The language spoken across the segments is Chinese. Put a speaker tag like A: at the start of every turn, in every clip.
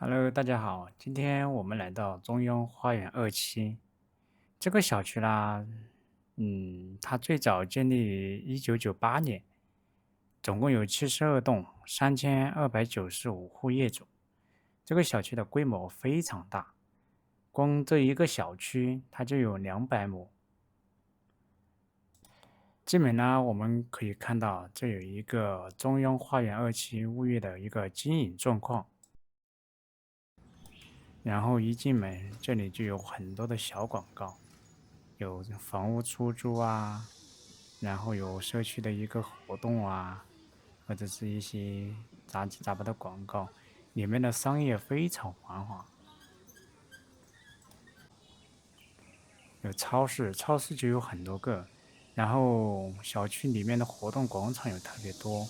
A: Hello，大家好，今天我们来到中央花园2期这个小区啦。它最早建立于1998年，总共有72栋，3295户业主。这个小区的规模非常大，光这一个小区它就有200亩。基本呢，我们可以看到这有一个中央花园2期物业的一个经营状况。然后一进门，这里就有很多的小广告，有房屋出租啊，然后有社区的一个活动啊，或者是一些杂七杂八的广告，里面的商业非常繁华，有超市，超市就有很多个，然后小区里面的活动广场有特别多。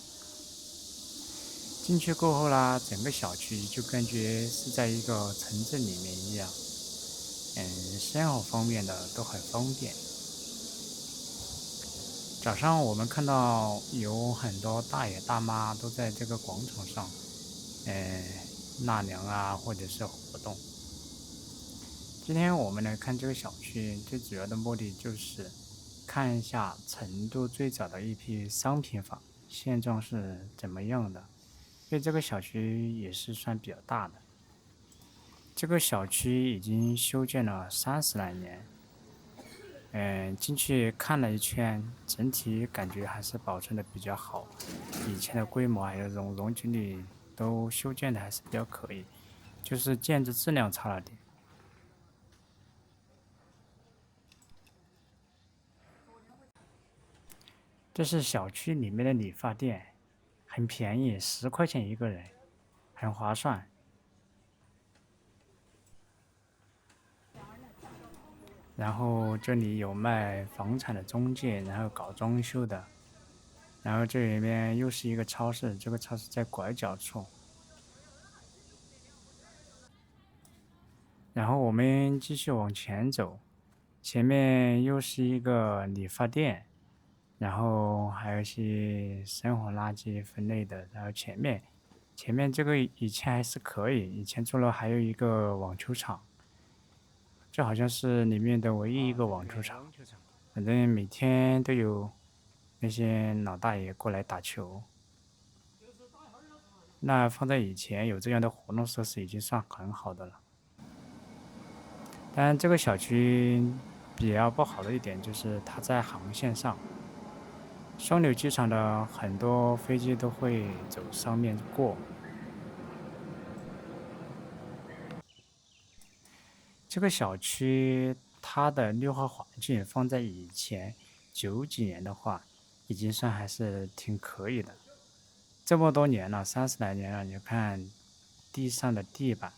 A: 进去过后啦，整个小区就感觉是在一个城镇里面一样。生活方面的都很方便。早上我们看到有很多大爷大妈都在这个广场上，嗯，纳凉啊，或者是活动。今天我们来看这个小区，最主要的目的就是看一下成都最早的一批商品房现状是怎么样的。因为这个小区也是算比较大的，这个小区已经修建了30来年。进去看了一圈，整体感觉还是保存的比较好，以前的规模还有容积率都修建的还是比较可以，就是建筑质量差了点。这是小区里面的理发店，很便宜，10块钱一个人，很划算。然后这里有卖房产的中介，然后搞装修的，然后这里面又是一个超市，这个超市在拐角处。然后我们继续往前走，前面又是一个理发店，然后还有一些生活垃圾分类的。然后前面这个以前还是可以，以前做了还有一个网球场，这好像是里面的唯一一个网球场。反正每天都有那些老大爷过来打球。那放在以前有这样的活动设施已经算很好的了。但这个小区比较不好的一点就是它在航线上，双流机场的很多飞机都会走上面过。这个小区它的绿化环境放在以前90几年的话，已经算还是挺可以的。这么多年了，30来年了，你看地上的地板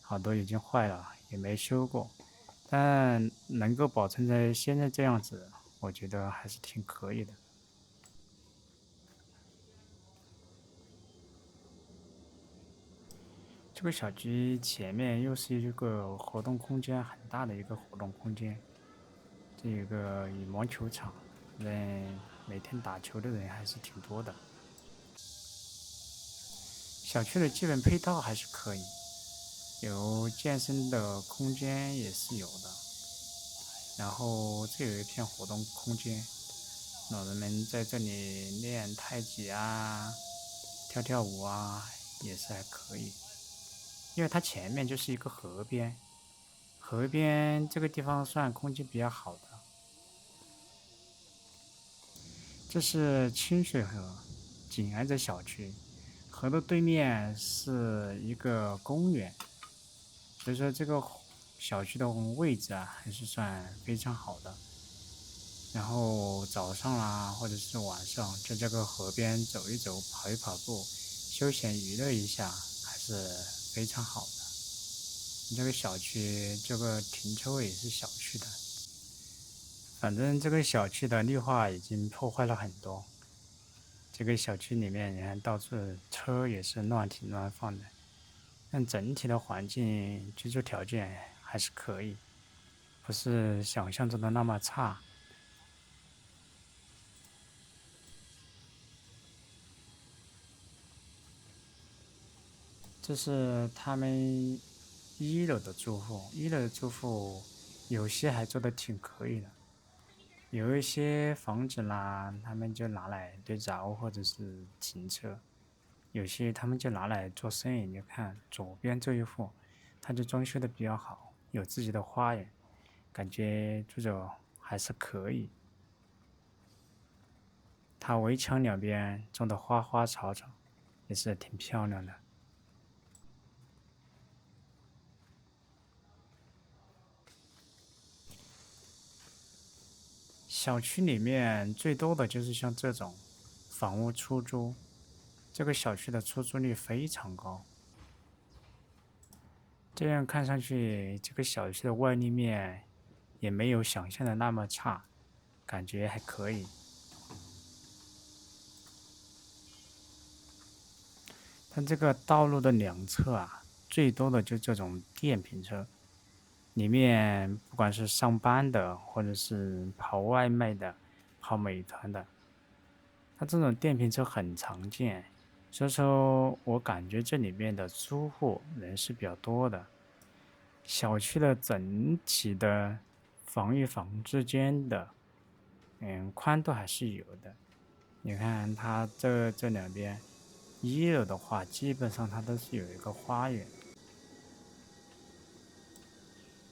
A: 好多已经坏了，也没修过，但能够保存在现在这样子，我觉得还是挺可以的。这个小区前面又是一个活动空间，很大的一个活动空间，这有个羽毛球场，每天打球的人还是挺多的。小区的基本配套还是可以，有健身的空间也是有的，然后这有一片活动空间，老人们在这里练太极啊、跳跳舞啊，也是还可以。因为它前面就是一个河边，河边这个地方算空气比较好的。这是清水河，紧挨着小区，河的对面是一个公园，所以说这个小区的位置啊还是算非常好的。然后早上啦，或者是晚上，在这个河边走一走、跑一跑步，休闲娱乐一下，还是非常好的。这个小区这个停车位也是小区的，反正这个小区的绿化已经破坏了很多。这个小区里面，你看到处车也是乱停乱放的，但整体的环境居住条件还是可以，不是想象中的那么差。这是他们一楼的住户，一楼的住户有些还做的挺可以的，有一些房子啦，他们就拿来对着或者是停车，有些他们就拿来做生意。你看左边这一户，他就装修的比较好，有自己的花园，感觉住着还是可以。他围墙两边种的花花草草，也是挺漂亮的。小区里面最多的就是像这种房屋出租，这个小区的出租率非常高。这样看上去，这个小区的外立面也没有想象的那么差，感觉还可以。它这个道路的两侧啊，最多的就这种电瓶车，里面不管是上班的，或者是跑外卖的、跑美团的，它这种电瓶车很常见，所以说我感觉这里面的租户人是比较多的。小区的整体的房与房之间的宽度还是有的。你看它这两边，一楼的话，基本上它都是有一个花园，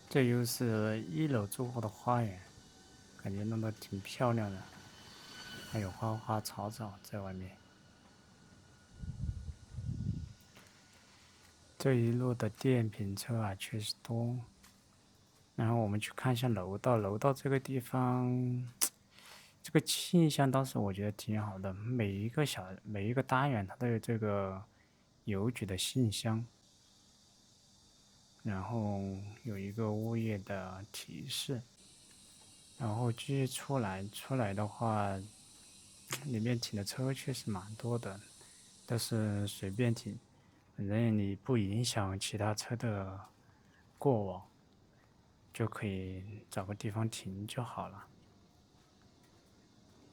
A: 这又是一楼住户的花园，感觉弄得挺漂亮的，还有花花草草在外面。这一路的电瓶车啊，确实多。然后我们去看一下楼道，楼道这个地方，这个气象倒是我觉得挺好的。每一个单元它都有这个邮局的信箱，然后有一个物业的提示，然后继续出来的话，里面停的车确实蛮多的，都是随便停，反正你不影响其他车的过往，就可以找个地方停就好了。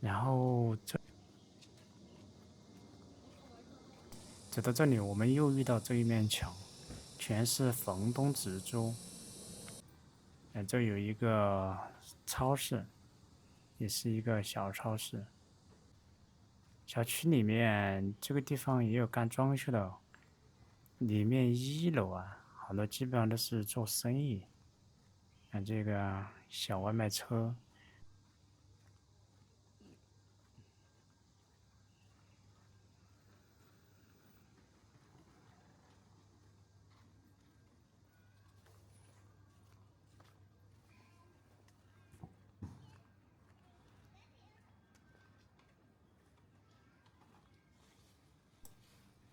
A: 然后走到这里，我们又遇到这一面墙，全是房东直租。这有一个超市，也是一个小超市。小区里面这个地方也有干装修的，里面一楼啊，好多基本上都是做生意，像这个小外卖车。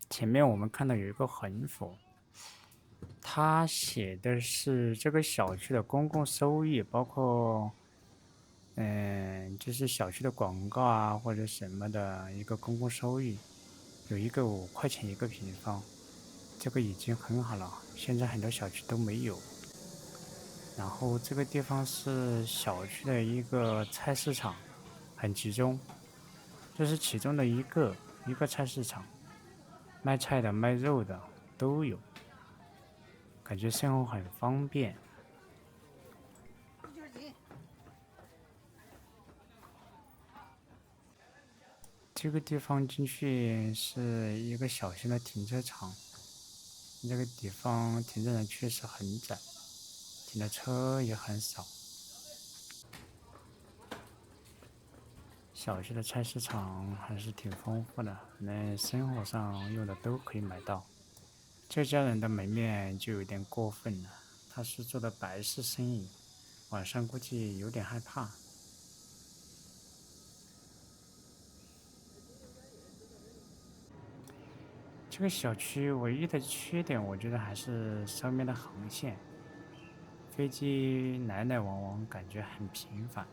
A: 前面我们看到有一个横幅，它写的是这个小区的公共收益，包括就是小区的广告啊或者什么的一个公共收益，有一个5块钱一个平方，这个已经很好了，现在很多小区都没有。然后这个地方是小区的一个菜市场，很集中，这是其中的一个菜市场，卖菜的、卖肉的都有，感觉生活很方便。这个地方进去是一个小型的停车场，这个地方停车场确实很窄，停的车也很少。小区的菜市场还是挺丰富的，那生活上用的都可以买到。这家人的门面就有点过分了，他是做的白事生意，晚上估计有点害怕。这个小区唯一的缺点，我觉得还是上面的航线，飞机来来往往，感觉很频繁，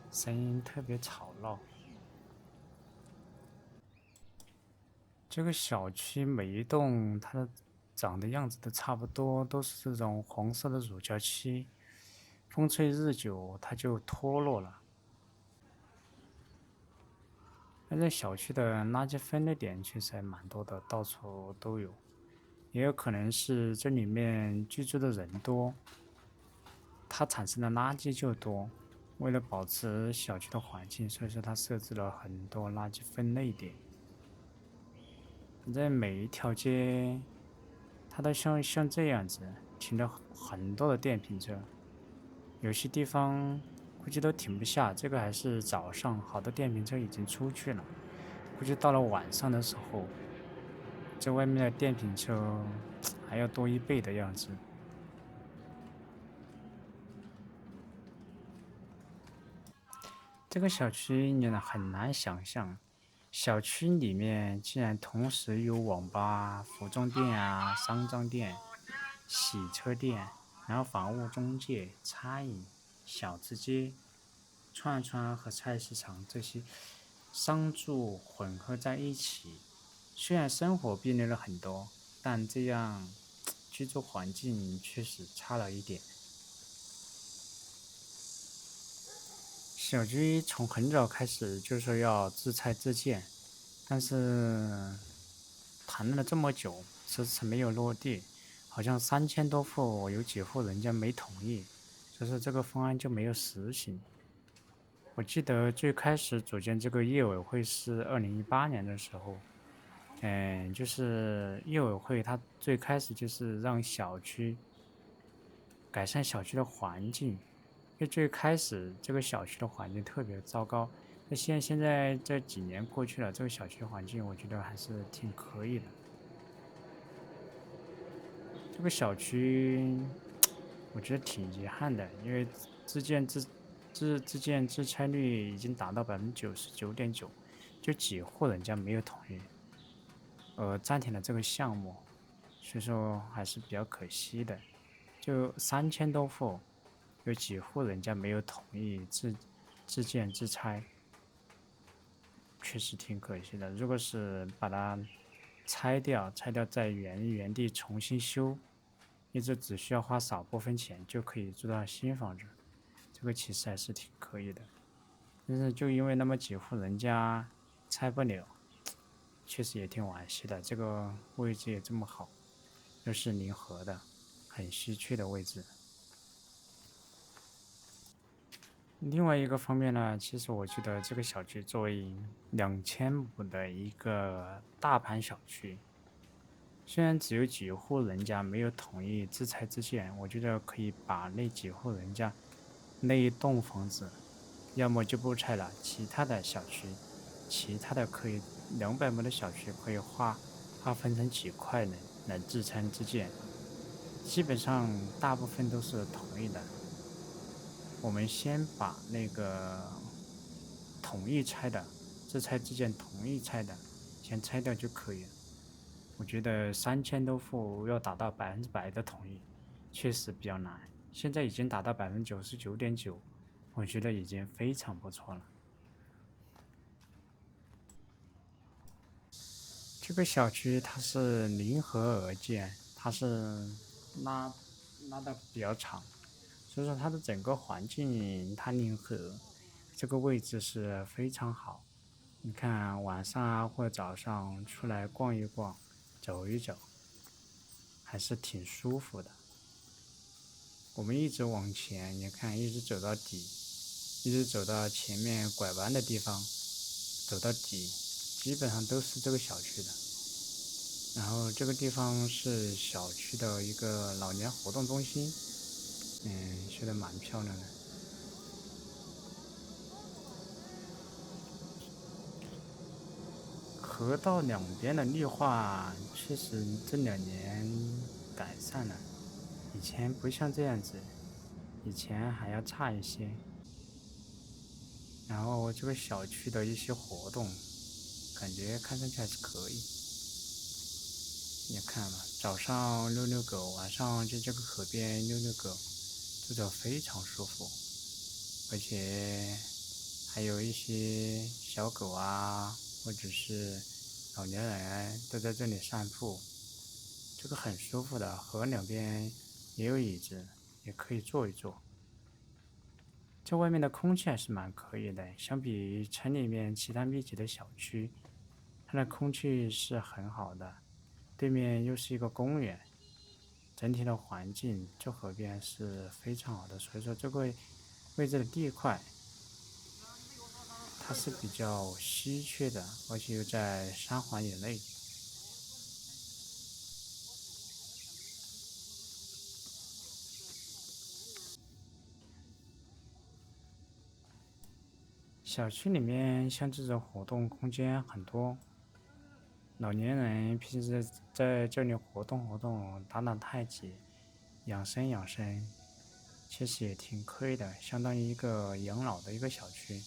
A: 声音特别吵闹。这个小区每一栋它的长的样子都差不多，都是这种黄色的乳胶漆，风吹日久它就脱落了。那这小区的垃圾分类点确实还蛮多的，到处都有。也有可能是这里面居住的人多，它产生的垃圾就多。为了保持小区的环境，所以说它设置了很多垃圾分类点。反正每一条街，它都像这样子停了很多的电瓶车，有些地方估计都停不下。这个还是早上，好多电瓶车已经出去了，估计到了晚上的时候，这外面的电瓶车还要多1倍的样子。这个小区你很难想象，小区里面竟然同时有网吧、服装店啊、商trang店、洗车店，然后房屋中介、餐饮、小吃街、串串和菜市场这些商住混合在一起。虽然生活便利了很多，但这样居住环境确实差了一点。小区从很早开始就说要自拆自建，但是谈了这么久，迟迟没有落地，好像3000多户有几户人家没同意，所以说这个方案就没有实行。我记得最开始组建这个业委会是2018年的时候，就是业委会它最开始就是让小区改善小区的环境，因为最开始这个小区的环境特别糟糕。那现在这几年过去了，这个小区环境我觉得还是挺可以的。这个小区我觉得挺遗憾的，因为自建自自建自拆率已经达到99.9%，就几户人家没有同意，暂停了这个项目，所以说还是比较可惜的。就3000多户，有几户人家没有同意自建自拆，确实挺可惜的。如果是把它拆掉再原地重新修，一直只需要花少部分钱就可以住到新房子，这个其实还是挺可以的。但是就因为那么几户人家拆不了，确实也挺惋惜的。这个位置也这么好，又是临河的，很稀缺的位置。另外一个方面呢，其实我觉得这个小区作为2000亩的一个大盘小区，虽然只有几户人家没有同意自拆自建，我觉得可以把那几户人家那一栋房子，要么就不拆了，其他的小区，其他的可以200亩的小区可以划分成几块来自拆自建，基本上大部分都是同意的。我们先把那个同意拆的自拆自建同意拆的先拆掉就可以了。我觉得3000多户要达到100%的同意，确实比较难。现在已经达到99.9%，我觉得已经非常不错了。这个小区它是临河而建，它是拉拉的比较长，所以说它的整个环境它临河，这个位置是非常好。你看晚上啊或者早上出来逛一逛，走一走，还是挺舒服的。我们一直往前，你看一直走到底，一直走到前面拐弯的地方，走到底，基本上都是这个小区的。然后这个地方是小区的一个老年活动中心，修得蛮漂亮的。河道两边的绿化确实这2年改善了，以前不像这样子，以前还要差一些。然后这个小区的一些活动，感觉看上去还是可以。你看吧，早上遛遛狗，晚上在这个河边遛遛狗，住着非常舒服，而且还有一些小狗啊，或者是老年人都在这里散步，这个很舒服的。河两边也有椅子，也可以坐一坐。这外面的空气还是蛮可以的，相比于城里面其他密集的小区，它的空气是很好的。对面又是一个公园，整体的环境就河边是非常好的，所以说这个位置的地块它是比较稀缺的，而且又在三环以内。小区里面像这种活动空间很多，老年人平时在这里活动活动，打打太极，养生养生，其实也挺可以的，相当于一个养老的一个小区。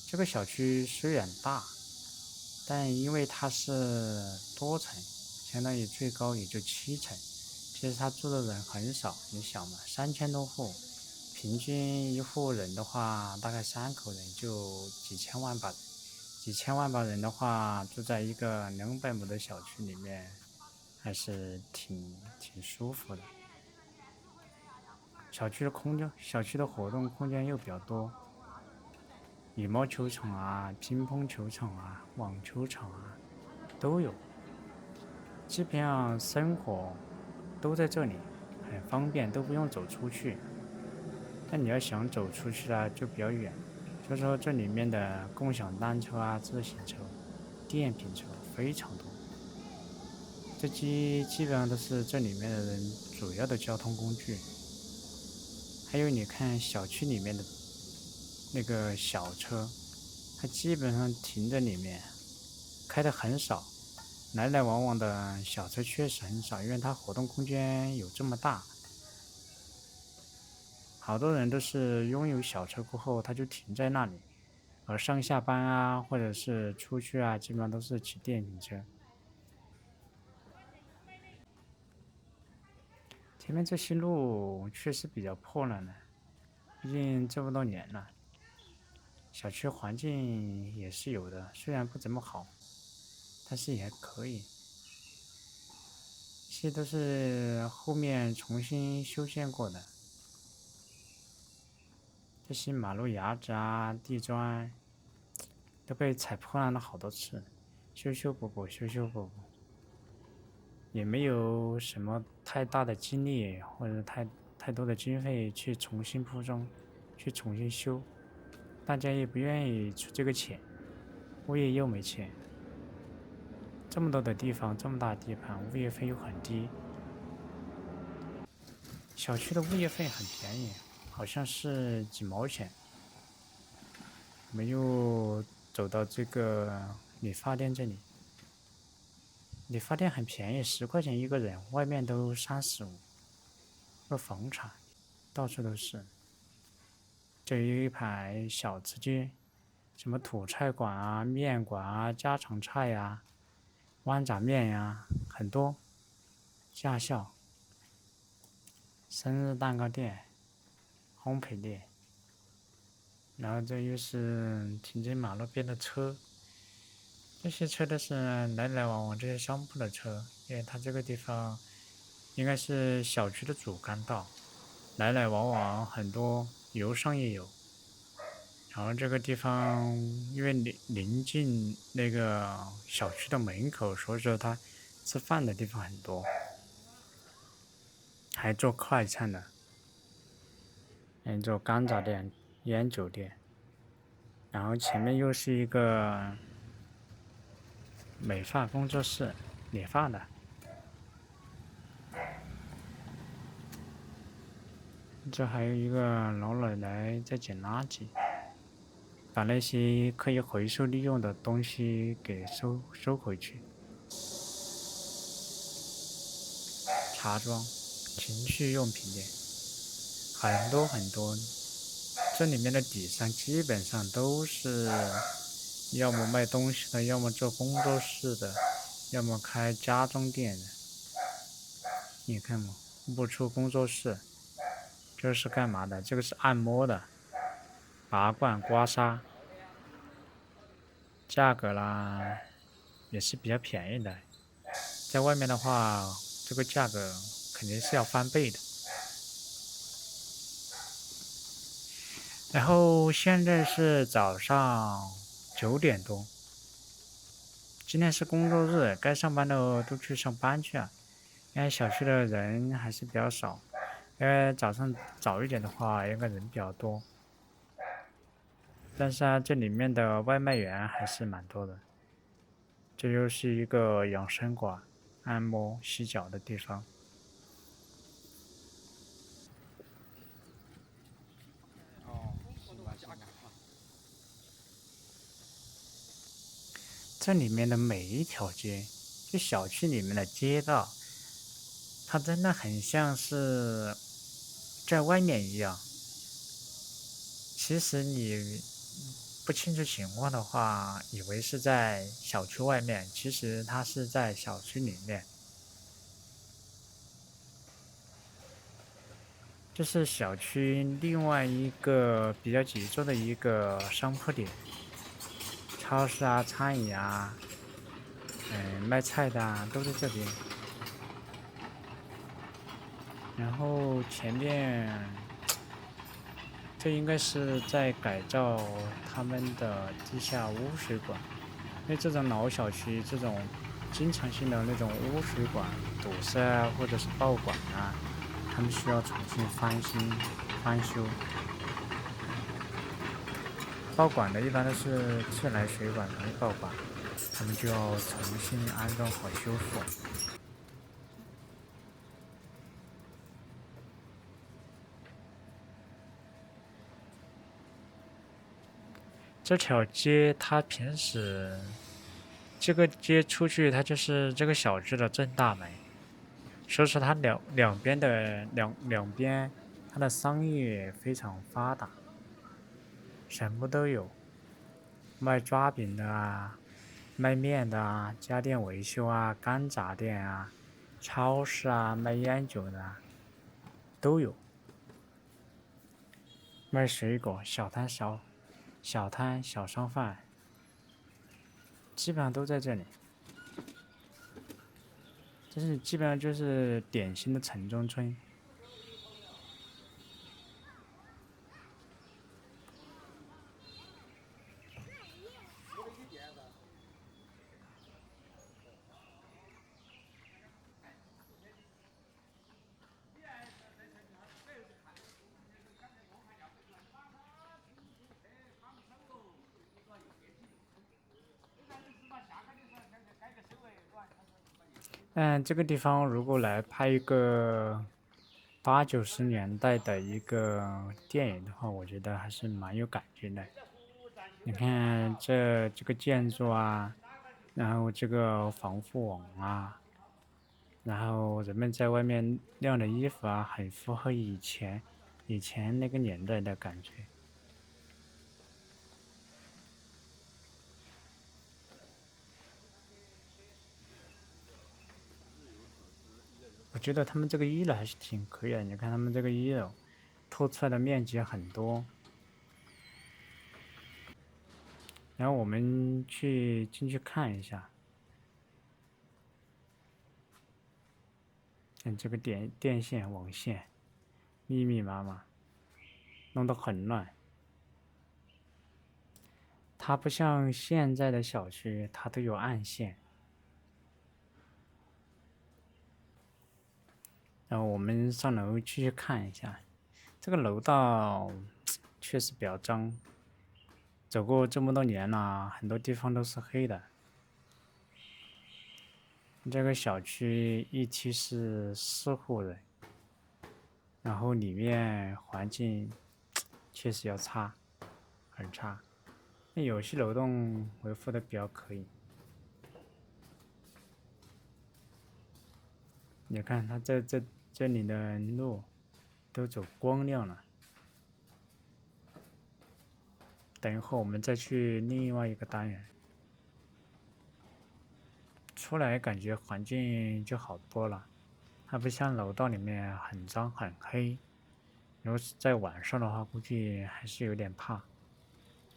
A: 这个小区虽然大，但因为它是多层，相当于最高也就7层，其实它住的人很少。你想嘛，3000多户，平均一户人的话，大概3口人就几千万吧。几千万把人的话，住在一个200亩的小区里面，还是挺舒服的。小区的活动空间又比较多，羽毛球场啊、乒乓球场啊、网球场啊都有，基本上生活都在这里，很方便，都不用走出去。但你要想走出去呢，就比较远，所以说这里面的共享单车啊、自行车、电瓶车非常多，这基本上都是这里面的人主要的交通工具。还有你看小区里面的那个小车，它基本上停在里面，开的很少，来来往往的小车确实很少，因为它活动空间有这么大。好多人都是拥有小车过后，他就停在那里，而上下班啊，或者是出去啊，基本上都是骑电瓶车。前面这些路确实比较破烂了，毕竟这么多年了。小区环境也是有的，虽然不怎么好，但是也还可以。这些都是后面重新修建过的，这些马路牙子啊、地砖都被踩破烂了好多次，修修补补，修修补补，也没有什么太大的精力或者太多的经费去重新铺装，去重新修，大家也不愿意出这个钱，物业又没钱，这么多的地方，这么大的地盘，物业费又很低，小区的物业费很便宜，好像是几毛钱。我们又走到这个理发店这里，理发店很便宜，10块钱一个人，外面都35。个房产到处都是，这有一排小吃街，什么土菜馆啊、面馆啊、家常菜呀、豌杂面呀，很多。驾校、生日蛋糕店、烘焙店，然后这又是停在马路边的车，这些车都是来来往往这些商铺的车，因为它这个地方应该是小区的主干道，来来往往很多，油商也有。然后这个地方因为临近那个小区的门口，所以说它吃饭的地方很多，还做快餐的，做干杂店、烟酒店。然后前面又是一个美发工作室，理发的。这还有一个老奶奶在捡垃圾，把那些可以回收利用的东西给收回去。茶庄、情趣用品店，很多很多。这里面的底商基本上都是要么卖东西的，要么做工作室的，要么开家装店的。你看嘛，木出工作室，这是干嘛的？这个是按摩的，拔罐、刮痧，价格啦也是比较便宜的。在外面的话，这个价格肯定是要翻倍的。然后现在是早上9点多，今天是工作日，该上班的都去上班去了。因为小区的人还是比较少，因为早上早一点的话，应该人比较多。但是啊，这里面的外卖员还是蛮多的。这就是一个养生馆、按摩、洗脚的地方。哦，行吧，行吧。这里面的每一条街，就小区里面的街道，它真的很像是在外面一样。其实你不清楚情况的话，以为是在小区外面，其实它是在小区里面。这是小区另外一个比较集中的一个商铺点，超市啊、餐饮啊，卖菜的啊，都在这边。然后前面这应该是在改造他们的地下污水管，因为这种老小区这种经常性的那种污水管堵塞啊，或者是爆管啊，他们需要重新翻新翻修。爆管的一般都是自来水管容易爆管，他们就要重新安装好修复。这条街它平时这个街出去，它就是这个小区的正大门，所以说它两边的两边，它的商业非常发达，什么都有，卖抓饼的啊，卖面的啊，家电维修啊，干杂店啊，超市啊，卖烟酒的啊都有，卖水果小摊小商贩，基本上都在这里。这是基本上就是典型的城中村。这个地方如果来拍一个80、90年代的一个电影的话，我觉得还是蛮有感觉的。你看这个建筑啊，然后这个防护网啊，然后人们在外面晾的衣服啊，很符合以前那个年代的感觉。我觉得他们这个一楼还是挺可以的，你看他们这个一楼拓出来的面积很多。然后我们进去看一下，看这个电线网线密密麻麻，弄得很乱。它不像现在的小区，它都有暗线。然后我们上楼继续看一下，这个楼道确实比较脏，走过这么多年了，很多地方都是黑的。这个小区一梯是4户人，然后里面环境确实要差，很差。那有些楼栋维护的比较可以。你看它这里的路都走光亮了。等一会儿我们再去另外一个单元，出来感觉环境就好多了，它不像楼道里面很脏很黑。如果是在晚上的话，估计还是有点怕，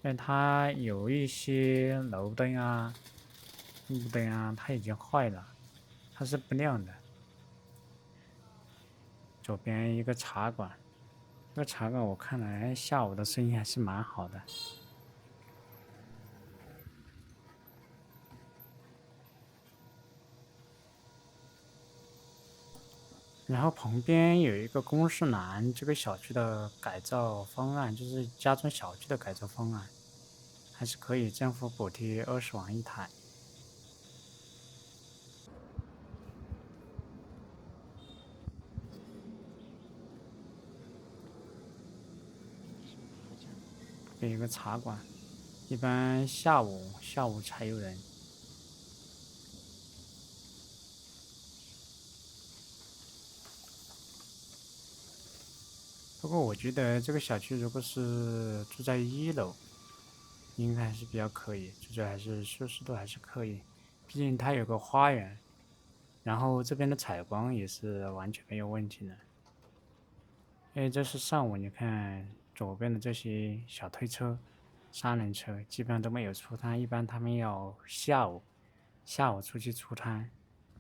A: 因为它有一些楼灯啊、路灯啊，它已经坏了，它是不亮的。左边一个茶馆，这个茶馆我看来下午的生意还是蛮好的。然后旁边有一个公示栏，这个小区的改造方案就是家中小区的改造方案，还是可以政府补贴20万一台。有一个茶馆，一般下午才有人。不过我觉得这个小区如果是住在1楼，应该还是比较可以，住着还是舒适度还是可以，毕竟它有个花园，然后这边的采光也是完全没有问题的。因为这是上午，你看左边的这些小推车、3轮车基本上都没有出摊，一般他们要下午出去出摊，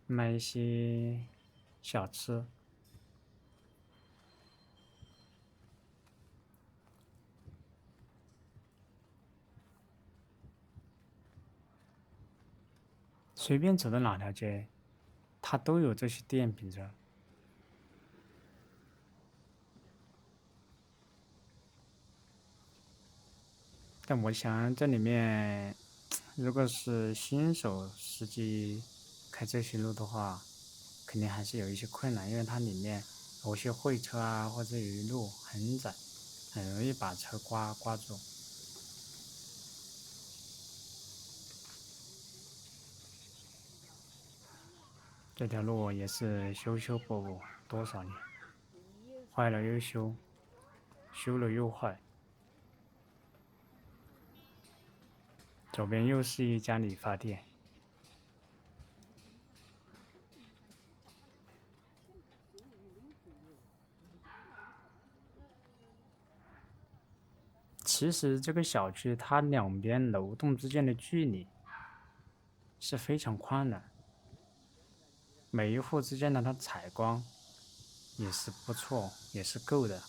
A: 卖一些小吃。随便走到哪条街，它都有这些店品着。但我想这里面，如果是新手司机开这些路的话，肯定还是有一些困难，因为它里面有些会车啊，或者有路很窄，很容易把车刮住。这条路也是修补补多少年，坏了又修，修了又坏。左边又是一家理发店。其实这个小区它两边楼栋之间的距离是非常宽的，每一户之间的它采光也是不错，也是够的。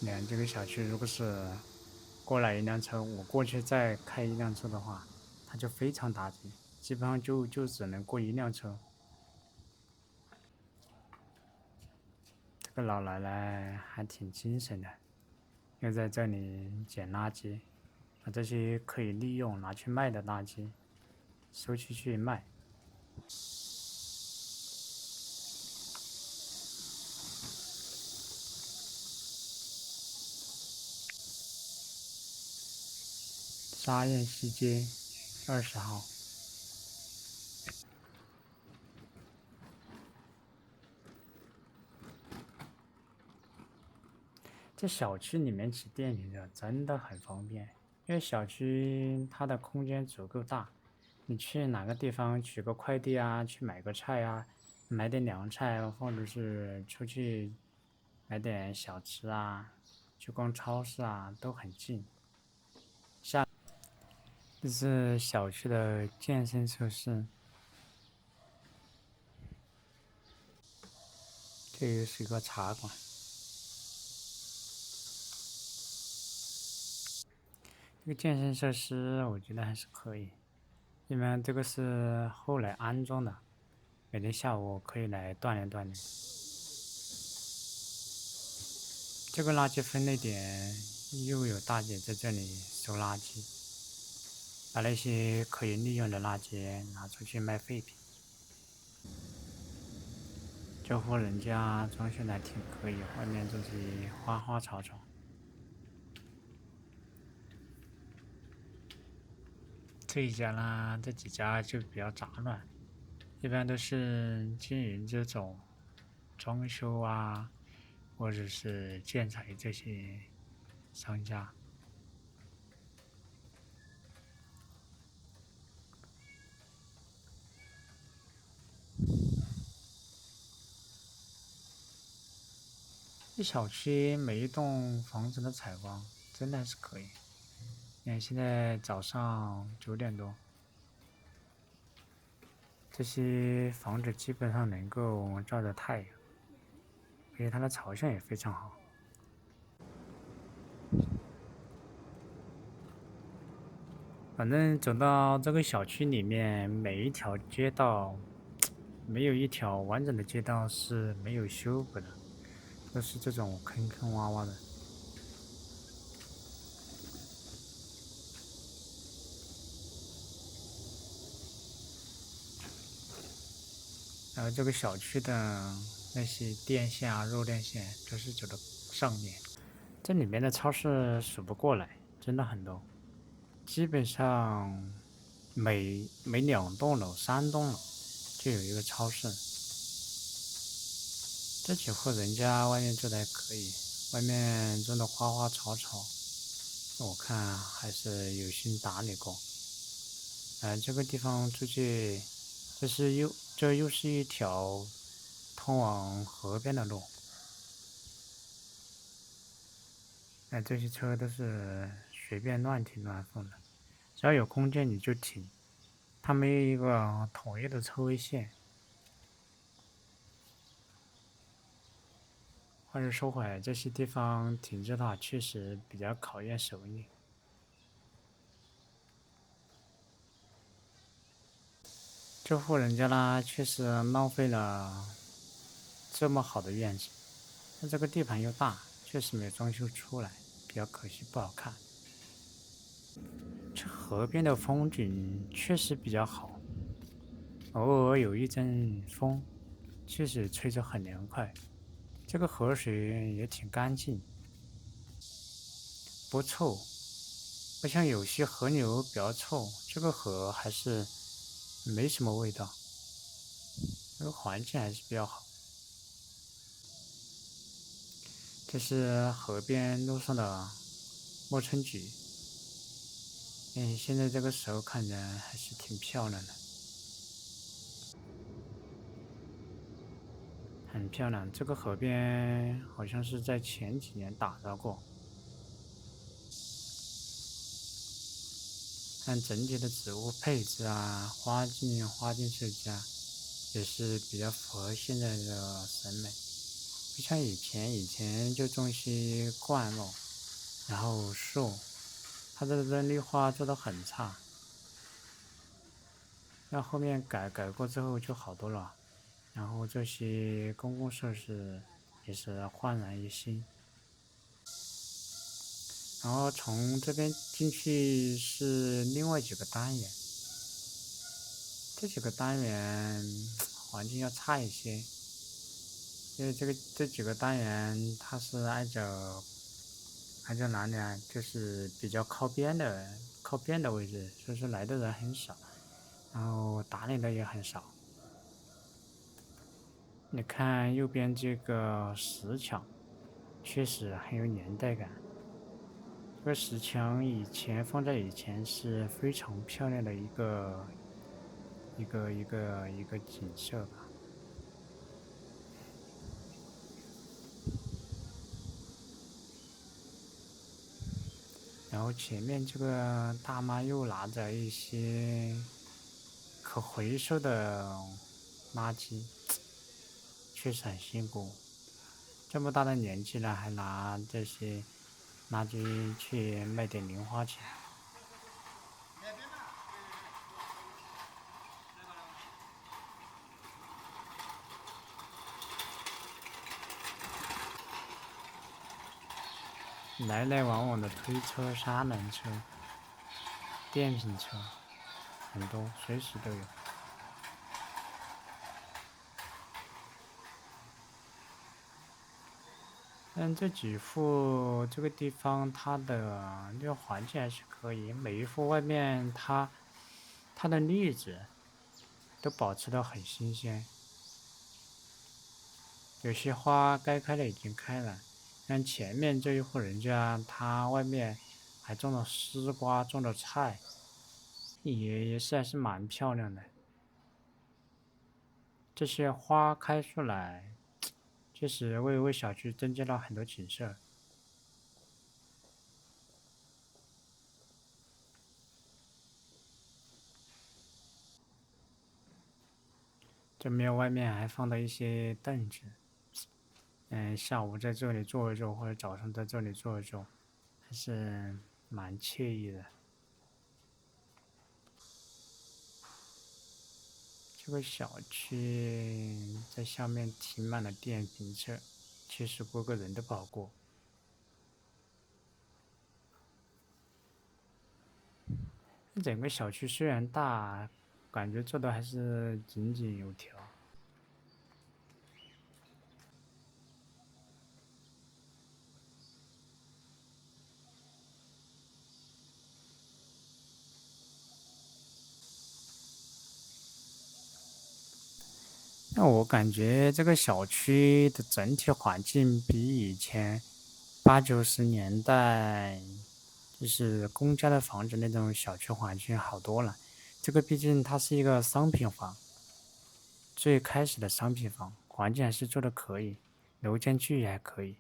A: 你看这个小区，如果是过来一辆车，我过去再开一辆车的话，它就非常打击，基本上就只能过一辆车。这个老奶奶还挺精神的，又在这里捡垃圾，把这些可以利用拿去卖的垃圾收去卖。沙燕西街20号。这小区里面起电瓶车真的很方便，因为小区它的空间足够大，你去哪个地方取个快递啊，去买个菜啊，买点凉菜，或者是出去买点小吃啊，去逛超市啊，都很近。这是小区的健身设施，这又是一个茶馆。这个健身设施我觉得还是可以，因为这个是后来安装的，每天下午可以来锻炼锻炼。这个垃圾分类点又有大姐在这里收垃圾，把那些可以利用的垃圾拿出去卖废品。这户人家装修的还挺可以，外面种些花花草草。这一家呢，这几家就比较杂乱，一般都是经营这种装修啊，或者是建材这些商家。这小区每一栋房子的采光真的还是可以。你看现在早上9点多，这些房子基本上能够照着太阳。所以它的朝向也非常好。反正走到这个小区里面，每一条街道没有一条完整的街道是没有修补的，都是这种坑坑洼洼的。然后这个小区的那些电线啊、肉电线都是走的上面。这里面的超市数不过来，真的很多，基本上每2栋楼、3栋楼就有一个超市。这几户人家外面做的还可以，外面种的花花草草，我看还是有心打理过。这个地方出去，这又是一条通往河边的路。这些车都是随便乱停乱放的，只要有空间你就停，它没有一个统一的车位线。话是说回来，这些地方停车的话，确实比较考验手艺。这户人家呢，确实浪费了这么好的院子，但这个地盘又大，确实没有装修出来，比较可惜，不好看。这河边的风景确实比较好，偶尔有一阵风，确实吹着很凉快。这个河水也挺干净，不臭，不像有些河流比较臭，这个河还是没什么味道，这个环境还是比较好。这是河边路上的莫春菊，现在这个时候看着还是挺漂亮的，很漂亮。这个河边好像是在前几年打造过，但整体的植物配置啊、花境设计啊，也是比较符合现在的审美。不像以前就种些灌木，然后树，它这个绿化做得很差。那后面改过之后就好多了，然后这些公共设施也是焕然一新。然后从这边进去是另外几个单元，这几个单元环境要差一些，因为这几个单元它是挨着哪里啊？就是比较靠边的位置，所以说来的人很少，然后打理的也很少。你看右边这个石墙，确实很有年代感。这个石墙放在以前是非常漂亮的一个景色吧。然后前面这个大妈又拿着一些可回收的垃圾，确实很辛苦。这么大的年纪了，还拿这些垃圾去卖点零花钱。来来往往的推车、三轮车、电瓶车，很多，随时都有。但这几户这个地方，它的那个环境还是可以，每一户外面它的栗子都保持得很新鲜，有些花该开的已经开了。像前面这一户人家，他外面还种了丝瓜，种了菜，也是还是蛮漂亮的。这些花开出来，确实为小区增加了很多景色。这边外面还放了一些凳子，下午在这里坐一坐，或者早上在这里坐一坐，还是蛮惬意的。这个小区在下面停满了电瓶车，70多个人都跑过。整个小区虽然大，感觉做的还是井井有条。那我感觉这个小区的整体环境比以前80、90年代就是公家的房子那种小区环境好多了。这个毕竟它是一个商品房，最开始的商品房环境还是做的可以，楼间距也还可以，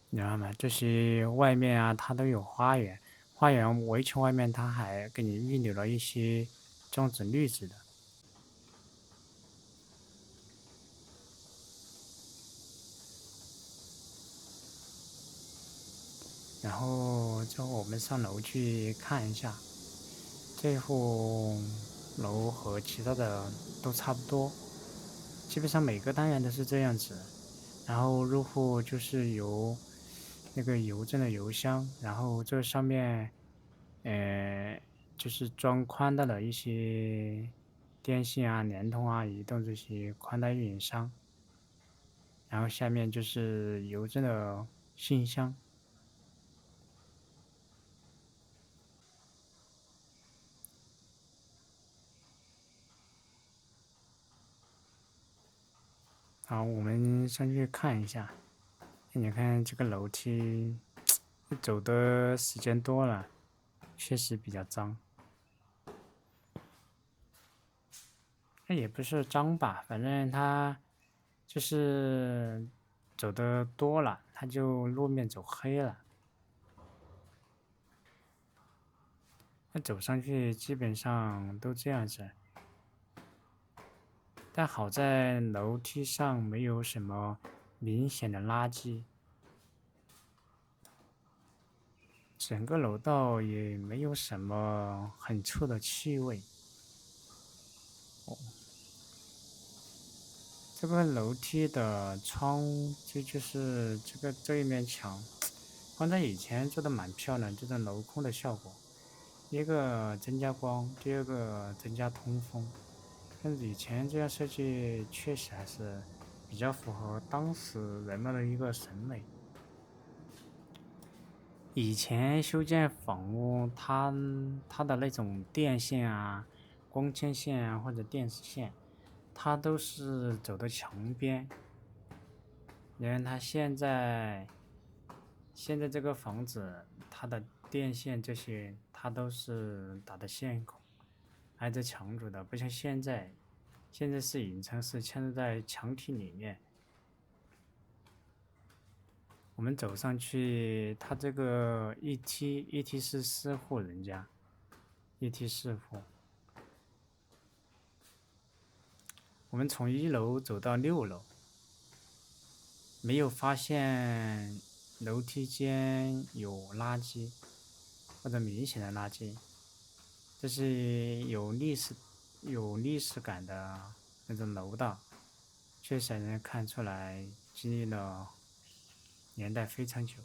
A: 你知道吗？这些外面啊，它都有花园，花园围墙外面它还给你预留了一些种植绿植的。然后之后我们上楼去看一下，这户楼和其他的都差不多，基本上每个单元都是这样子。然后入户就是由那个邮政的邮箱，然后这上面，呃，就是装宽带的一些电信啊、联通啊、移动这些宽带运营商，然后下面就是邮政的信箱。好，我们上去看一下。你看这个楼梯，走的时间多了，确实比较脏。那也不是脏吧，反正它就是走的多了，它就路面走黑了。那走上去基本上都这样子，但好在楼梯上没有什么明显的垃圾，整个楼道也没有什么很臭的气味。这个楼梯的窗，就是这一面墙，放在以前做的蛮漂亮，这种镂空的效果。一个增加光，第二个增加通风。但是以前这样设计确实还是比较符合当时人们的一个审美。以前修建房屋，它的那种电线啊、光纤线啊或者电视线，它都是走的墙边。你看它现在这个房子，它的电线这些，它都是打的线孔，挨着墙主的，不像现在是隐藏式嵌入在墙体里面。我们走上去，它这个一梯是4户人家，一梯4户。我们从1楼走到6楼，没有发现楼梯间有垃圾或者明显的垃圾。这是有历史感的那种楼道，确实能看出来经历了年代非常久。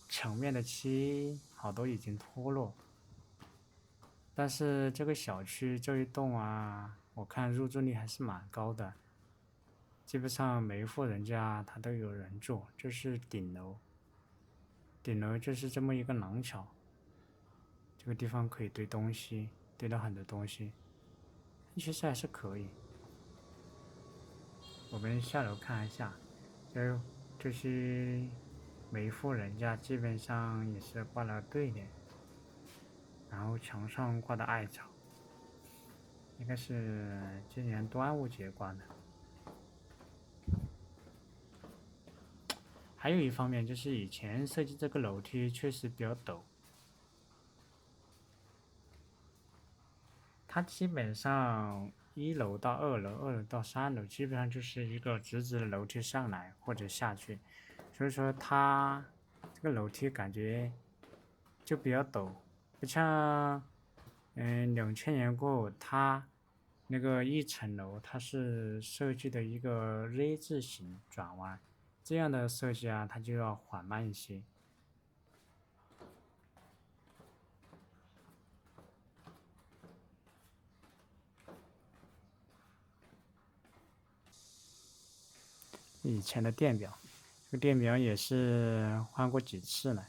A: 墙面的漆好多已经脱落，但是这个小区这一栋啊，我看入住率还是蛮高的，基本上每一户人家他都有人住，这是顶楼，顶楼就是这么一个廊桥，这个地方可以堆东西，堆了很多东西，其实还是可以。我们下楼看一下，就是每一户人家基本上也是挂了对联，然后墙上挂的艾草，应该是今年端午节挂的。还有一方面就是以前设计这个楼梯确实比较陡，它基本上1楼到2楼，2楼到3楼，基本上就是一个直直的楼梯上来或者下去，所以说它这个楼梯感觉就比较陡，不像2000年过后它那个一层楼它是设计的一个 Z 字形转弯，这样的设计啊，它就要缓慢一些。以前的电表，这个电表也是换过几次了。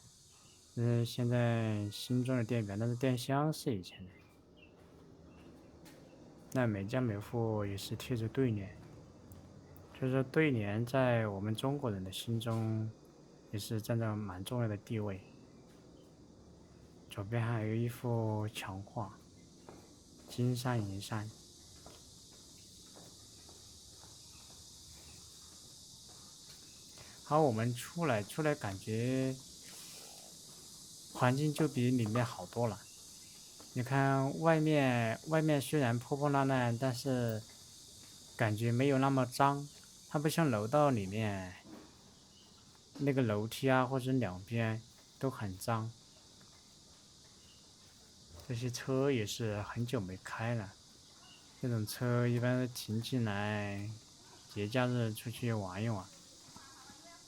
A: 现在新装的电表，但是电箱是以前的。那每家每户也是贴着对联，就是对联在我们中国人的心中也是占着蛮重要的地位。左边还有一幅墙画，金山银山。好，我们出来感觉环境就比里面好多了。你看外面虽然破破烂烂，但是感觉没有那么脏。它不像楼道里面那个楼梯啊，或者两边都很脏。这些车也是很久没开了，这种车一般停进来，节假日出去玩一玩。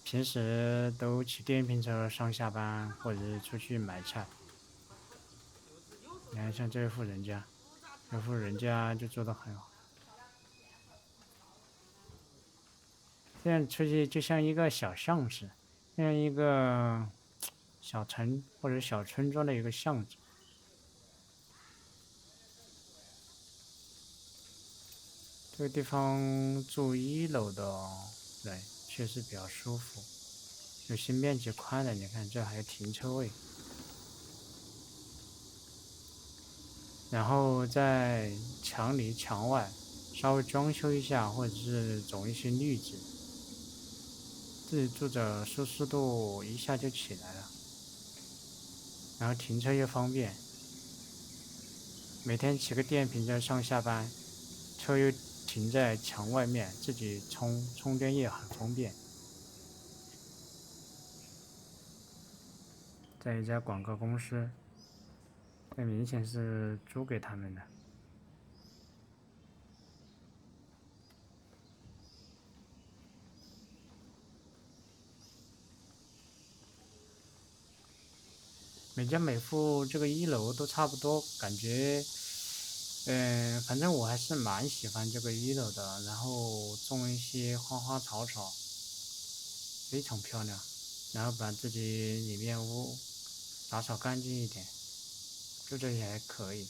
A: 平时都骑电瓶车上下班，或者是出去买菜。你看，像这户人家，这户人家就做得很好。这样出去就像一个小巷子，像一个小城或者小村庄的一个巷子。这个地方住1楼的人确实比较舒服，有些面积宽的，你看这还有停车位。然后在墙里墙外稍微装修一下，或者是种一些绿植，自己住着舒适度一下就起来了。然后停车又方便，每天骑个电瓶车上下班，车又停在墙外面，自己充电也很方便。在一家广告公司，这明显是租给他们的。每家每户这个1楼都差不多，感觉，反正我还是蛮喜欢这个1楼的。然后种一些花花草草，非常漂亮。然后把自己里面屋打扫干净一点，就这些还可以。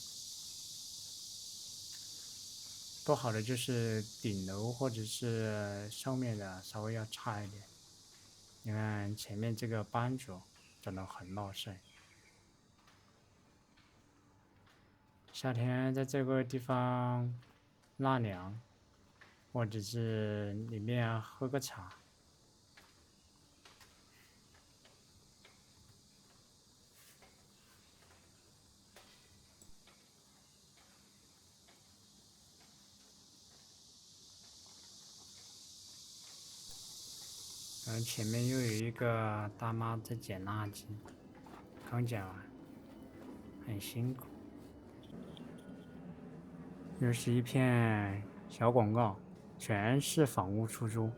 A: 不好的就是顶楼或者是上面的稍微要差一点。你看前面这个斑竹长得很茂盛。夏天在这个地方纳凉，或者是里面喝个茶。前面又有一个大妈在捡垃圾，刚捡完，很辛苦。又是一片小广告，全是房屋出租。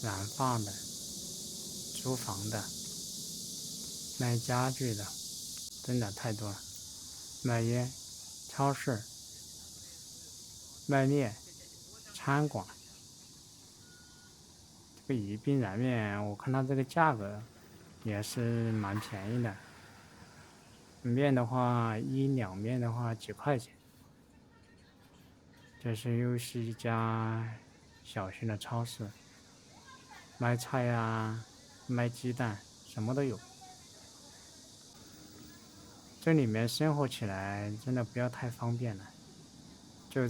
A: 染发的、租房的、卖家具的，真的太多了。卖烟、超市、卖面、餐馆。这个宜宾燃面，我看它这个价格也是蛮便宜的。面的话，两面的话几块钱。这是又是一家小型的超市，卖菜呀、卖鸡蛋，什么都有。这里面生活起来真的不要太方便了，就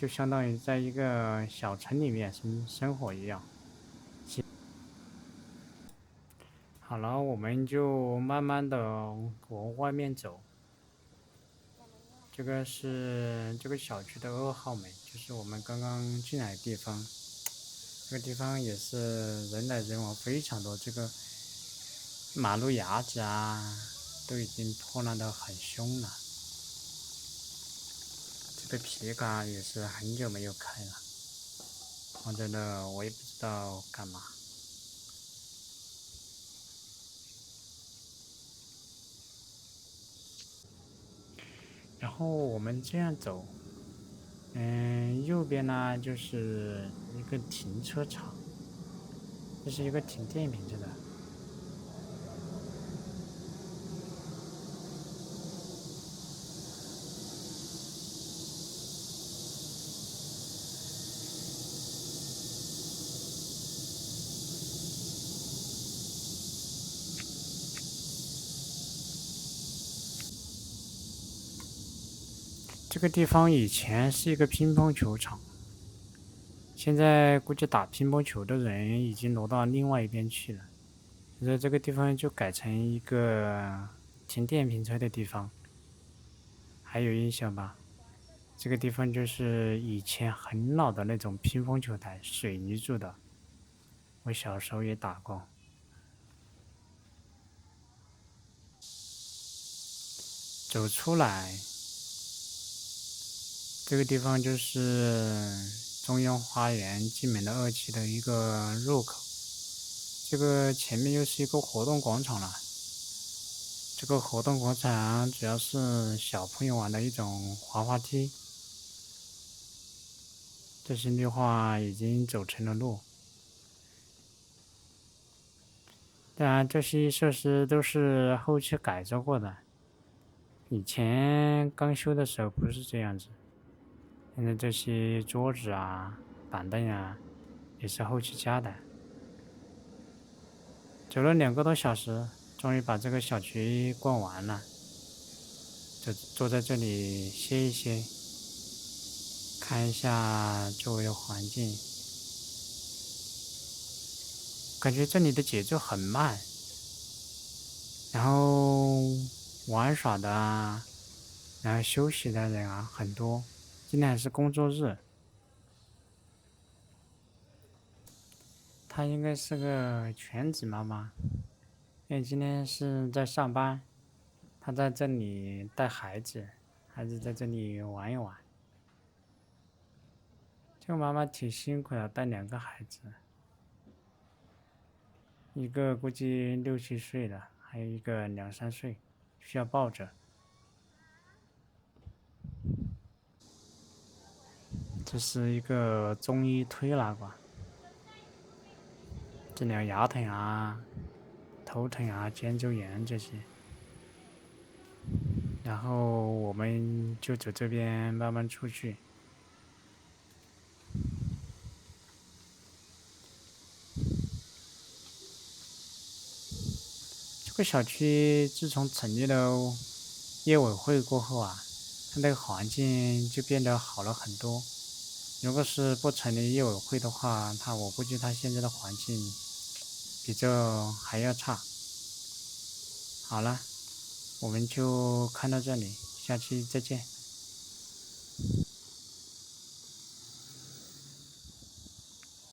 A: 相当于在一个小城里面生活一样。好了，我们就慢慢的往外面走。这个是这个小区的2号门，就是我们刚刚进来的地方。这个地方也是人来人往非常多，这个马路牙子啊都已经破烂得很凶了。这个皮卡也是很久没有开了，放在那我也不知道干嘛。然后我们这样走，右边呢就是一个停车场，这是一个停电瓶车的。这个地方以前是一个乒乓球场，现在估计打乒乓球的人已经挪到另外一边去了，所以这个地方就改成一个停电瓶车的地方。还有印象吧？这个地方就是以前很老的那种乒乓球台，水泥做的，我小时候也打过。走出来，这个地方就是中央花园进门的2期的一个入口。这个前面又是一个活动广场了。这个活动广场主要是小朋友玩的一种滑滑梯。这些绿化已经走成了路。当然，这些设施都是后期改造过的，以前刚修的时候不是这样子。现在这些桌子啊、板凳啊，也是后期加的。走了2个多小时，终于把这个小区逛完了，就坐在这里歇一歇，看一下周围的环境。感觉这里的节奏很慢，然后玩耍的啊，然后休息的人啊很多。今天还是工作日，她应该是个全职妈妈，因为今天是在上班，她在这里带孩子，孩子在这里玩一玩。这个妈妈挺辛苦的，带2个孩子，一个估计6、7岁了，还有一个2、3岁，需要抱着。这是一个中医推拿馆，治疗牙疼啊、头疼啊、肩周炎这些。然后我们就走这边慢慢出去。这个小区自从成立了业委会过后啊，它那个环境就变得好了很多。如果是不成立业委会的话，我估计它现在的环境比这还要差。好了，我们就看到这里，下期再见。